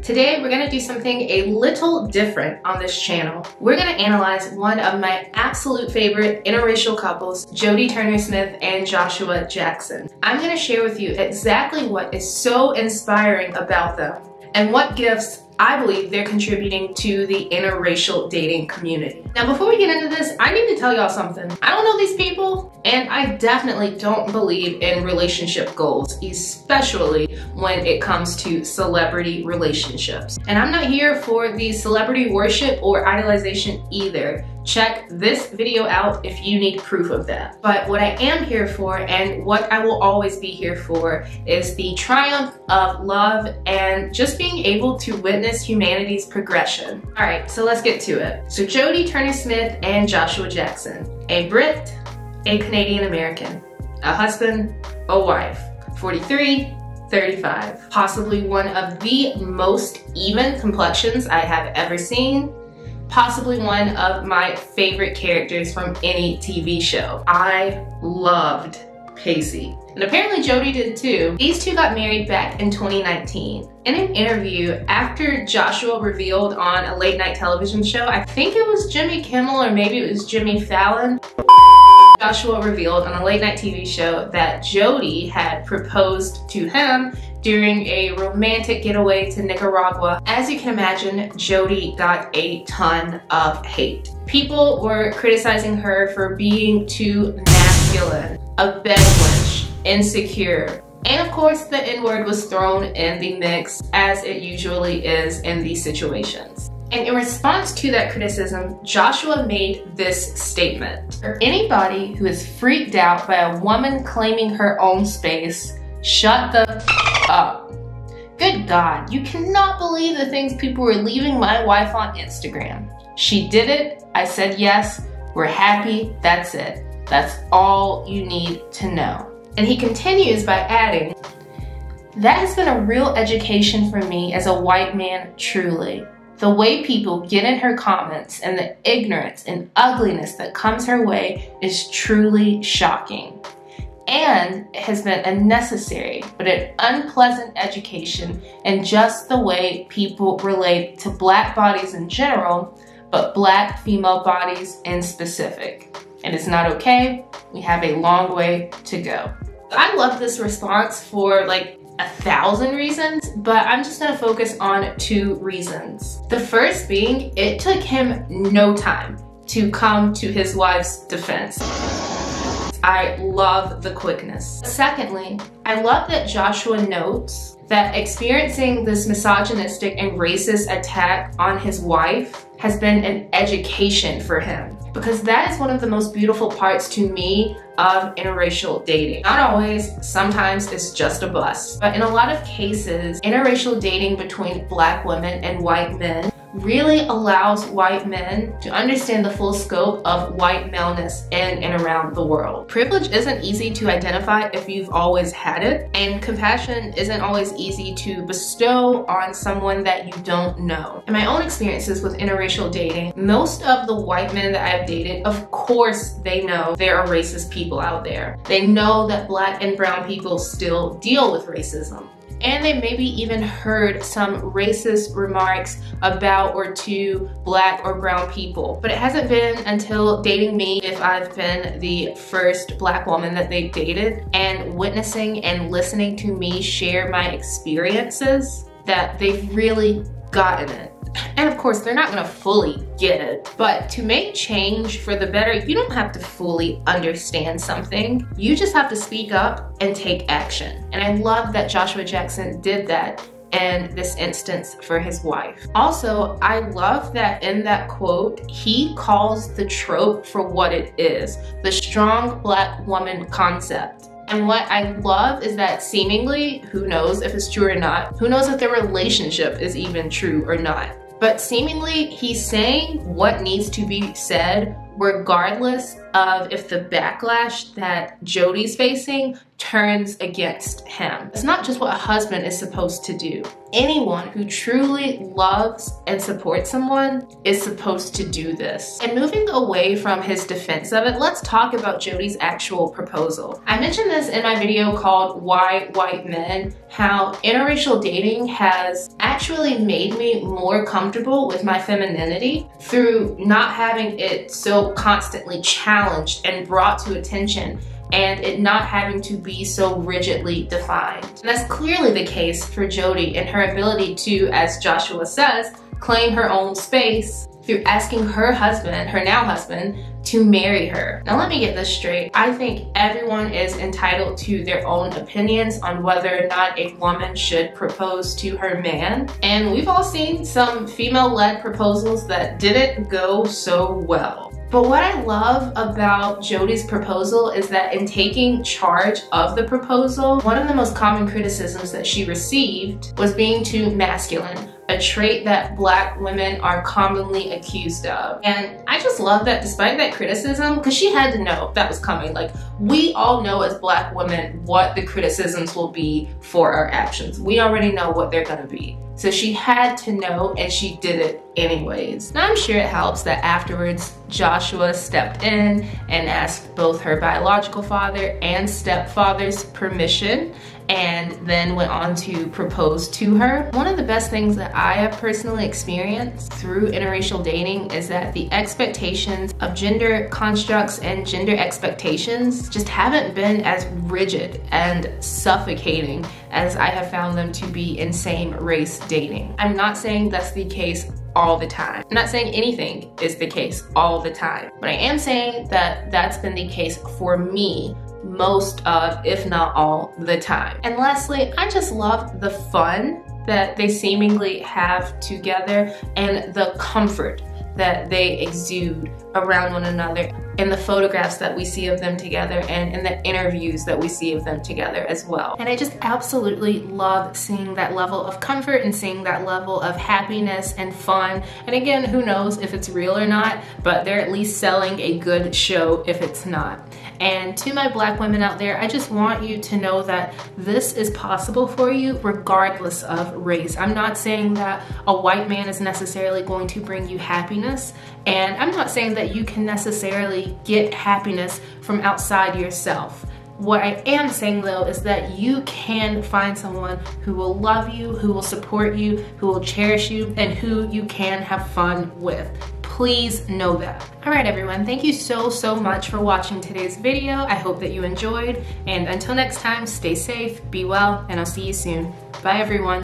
Today we're gonna do something a little different on this channel. We're gonna analyze one of my absolute favorite interracial couples, Jodie Turner-Smith and Joshua Jackson. I'm gonna share with you exactly what is so inspiring about them and what gifts I believe they're contributing to the interracial dating community. Now, before we get into this, I need to tell y'all something. I don't know these people, and I definitely don't believe in relationship goals, especially when it comes to celebrity relationships. And I'm not here for the celebrity worship or idolization either. Check this video out if you need proof of that. But what I am here for, and what I will always be here for, is the triumph of love and just being able to witness humanity's progression. All right, so let's get to it. So Jodie Turner-Smith and Joshua Jackson, a Brit, a Canadian American, a husband, a wife, 43, 35, possibly one of the most even complexions I have ever seen. Possibly one of my favorite characters from any TV show. I loved Pacey. And apparently Jodie did too. These two got married back in 2019. In an interview after Joshua revealed on a late night television show, I think it was Jimmy Kimmel or maybe it was Jimmy Fallon, Joshua revealed on a late night TV show that Jodie had proposed to him during a romantic getaway to Nicaragua. As you can imagine, Jodie got a ton of hate. People were criticizing her for being too masculine, a bedwench, insecure, and of course the N-word was thrown in the mix, as it usually is in these situations. And in response to that criticism, Joshua made this statement: for anybody who is freaked out by a woman claiming her own space, shut the up. Good God, you cannot believe the things people were leaving my wife on Instagram. She did it, I said yes, we're happy, that's it. That's all you need to know. And he continues by adding, that has been a real education for me as a white man, truly. The way people get in her comments and the ignorance and ugliness that comes her way is truly shocking. And it has been a necessary but an unpleasant education in just the way people relate to Black bodies in general, but Black female bodies in specific. And it's not okay. We have a long way to go. I love this response for like 1,000 reasons, but I'm just gonna focus on 2 reasons. The first being, it took him no time to come to his wife's defense. I love the quickness. Secondly, I love that Joshua notes that experiencing this misogynistic and racist attack on his wife has been an education for him, because that is one of the most beautiful parts to me of interracial dating. Not always, sometimes it's just a bust. But in a lot of cases, interracial dating between Black women and white men really allows white men to understand the full scope of white maleness in and around the world. Privilege isn't easy to identify if you've always had it, and compassion isn't always easy to bestow on someone that you don't know. In my own experiences with interracial dating, most of the white men that I've dated, of course they know there are racist people out there. They know that Black and brown people still deal with racism. And they maybe even heard some racist remarks about or to Black or brown people. But it hasn't been until dating me, if I've been the first Black woman that they've dated, and witnessing and listening to me share my experiences, that they've really gotten it. And of course, they're not gonna fully get it, but to make change for the better, you don't have to fully understand something. You just have to speak up and take action. And I love that Joshua Jackson did that in this instance for his wife. Also, I love that in that quote, he calls the trope for what it is, the strong Black woman concept. And what I love is that seemingly, who knows if it's true or not, who knows if their relationship is even true or not, but seemingly he's saying what needs to be said regardless of if the backlash that Jodie's facing turns against him. It's not just what a husband is supposed to do. Anyone who truly loves and supports someone is supposed to do this. And moving away from his defense of it, let's talk about Jodie's actual proposal. I mentioned this in my video called Why White Men, how interracial dating has actually made me more comfortable with my femininity through not having it so constantly challenged and brought to attention, and it not having to be so rigidly defined. And that's clearly the case for Jodie and her ability to, as Joshua says, claim her own space through asking her husband, her now husband, to marry her. Now let me get this straight. I think everyone is entitled to their own opinions on whether or not a woman should propose to her man. And we've all seen some female-led proposals that didn't go so well. But what I love about Jodie's proposal is that in taking charge of the proposal, one of the most common criticisms that she received was being too masculine, a trait that Black women are commonly accused of. And I just love that despite that criticism, because she had to know that was coming. Like, we all know as Black women what the criticisms will be for our actions. We already know what they're gonna be. So she had to know, and she did it anyways. Now I'm sure it helps that afterwards Joshua stepped in and asked both her biological father and stepfather's permission, and then went on to propose to her. One of the best things that I have personally experienced through interracial dating is that the expectations of gender constructs and gender expectations just haven't been as rigid and suffocating as I have found them to be in same-race dating. I'm not saying that's the case all the time. I'm not saying anything is the case all the time, but I am saying that that's been the case for me most of, if not all, the time. And lastly, I just love the fun that they seemingly have together and the comfort that they exude around one another in the photographs that we see of them together and in the interviews that we see of them together as well. And I just absolutely love seeing that level of comfort and seeing that level of happiness and fun. And again, who knows if it's real or not, but they're at least selling a good show if it's not. And to my Black women out there, I just want you to know that this is possible for you regardless of race. I'm not saying that a white man is necessarily going to bring you happiness, and I'm not saying that you can necessarily get happiness from outside yourself. What I am saying though is that you can find someone who will love you, who will support you, who will cherish you, and who you can have fun with. Please know that. All right, everyone, thank you so much for watching today's video. I hope that you enjoyed, and until next time, stay safe, be well, and I'll see you soon. Bye, everyone.